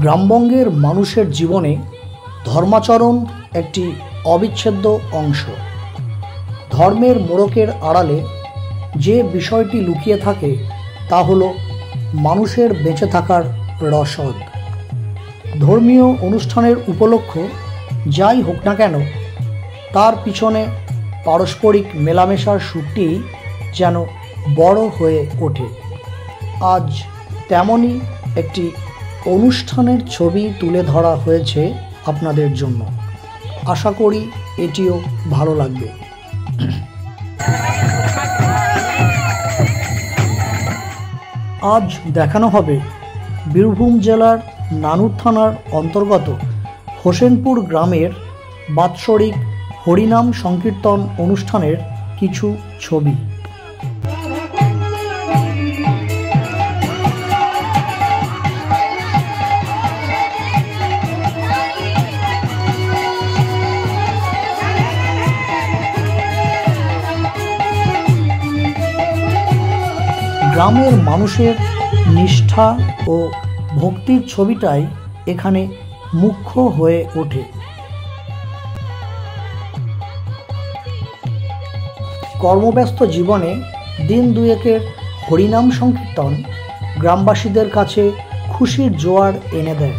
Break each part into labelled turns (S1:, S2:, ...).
S1: গ্রামবঙ্গের মানুষের জীবনে ধর্মাচরণ একটি অবিচ্ছেদ্য অংশ। ধর্মের মোড়কের আড়ালে যে বিষয়টি লুকিয়ে থাকে তা হলো মানুষের বেঁচে থাকার রসদ। ধর্মীয় অনুষ্ঠানের উপলক্ষ যাই হোক না কেন, তার পিছনে পারস্পরিক মেলামেশার সুরটি যেন বড় হয়ে ওঠে। আজ তেমনই একটি অনুষ্ঠানের ছবি তুলে ধরা হয়েছে আপনাদের জন্য। আশা করি এটিও ভালো লাগবে। আজ দেখানো হবে বীরভূম জেলার নানুর থানার অন্তর্গত হোসেনপুর গ্রামের বাৎসরিক হরিনাম সংকীর্তন অনুষ্ঠানের কিছু ছবি। গ্রামের মানুষের নিষ্ঠা ও ভক্তির ছবিটাই এখানে মুখ্য হয়ে ওঠে। কর্মব্যস্ত জীবনে দিন দুয়েকের হরিনাম সংকীর্তন গ্রামবাসীদের কাছে খুশির জোয়ার এনে দেয়।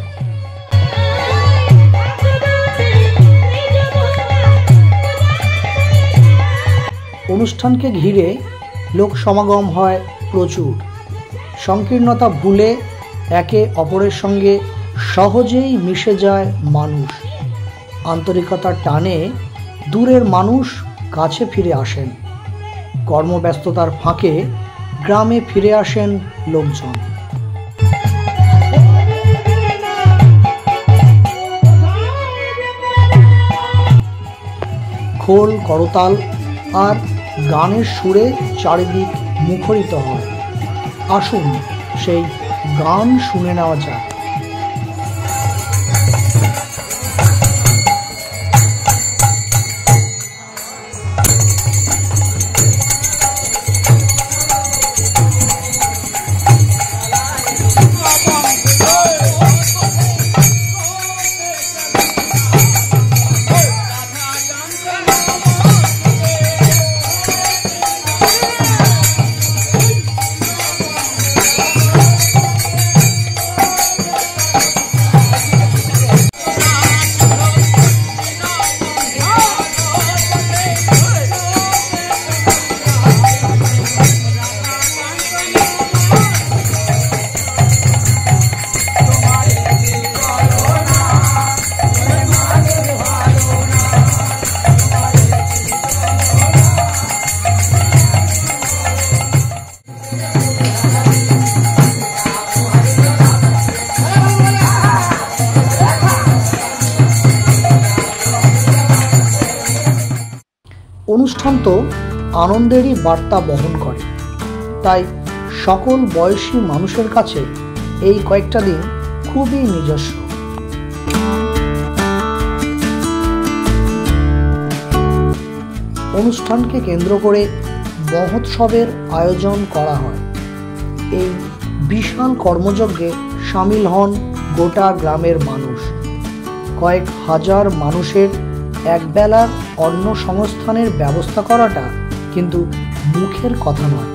S1: অনুষ্ঠানকে ঘিরে লোক সমাগম হয় প্রচুর। সংকীর্ণতা ভুলে একে অপরের সঙ্গে সহজেই মিশে যায় মানুষ। আন্তরিকতার টানে দূরের মানুষ কাছে ফিরে আসেন। কর্মব্যস্ততার ফাঁকে গ্রামে ফিরে আসেন লোকজন। খোল, করতাল আর গানের সুরে চারিদিক মুখরিত হয়। আসুন সেই গান শুনে নেওয়া যাক। অনুষ্ঠান তো আনন্দেরই বার্তা বহন করে, তাই সকল বয়সী মানুষের কাছে এই কয়েকটা দিন খুবই নিজস্ব। অনুষ্ঠানকে কেন্দ্র করে মহোৎসবের আয়োজন করা হয়। এই বিশাল কর্মযজ্ঞে সামিল হন গোটা গ্রামের মানুষ। কয়েক হাজার মানুষের একবেলার অন্ন সংস্থানের ব্যবস্থা করাটা কিন্তু মুখের কথা নয়।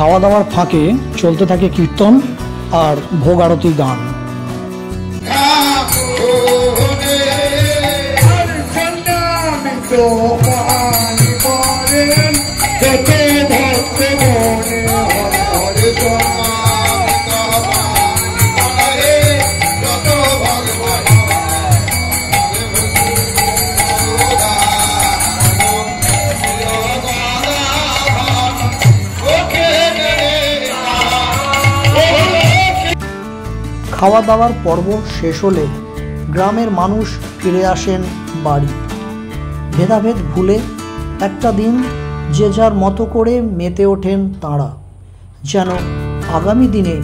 S2: খাওয়া দাওয়ার ফাঁকে চলতে থাকে কীর্তন আর ভোগ আরতি গান।
S1: খাওয়া দাওয়ার পর্ব শেষ হলে গ্রামের মানুষ ফিরে আসেন বাড়ি। ভেদাভেদ ভুলে একটা দিন যে যার মতো করে মেতে ওঠেন তাঁরা, যেন আগামী দিনে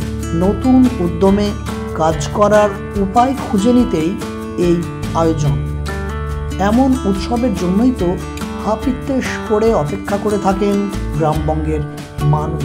S1: নতুন উদ্যমে কাজ করার উপায় খুঁজে নিতেই এই আয়োজন। এমন উৎসবের জন্যই তো হাপিত্যেশ করে অপেক্ষা করে থাকেন গ্রামবঙ্গের মানুষ।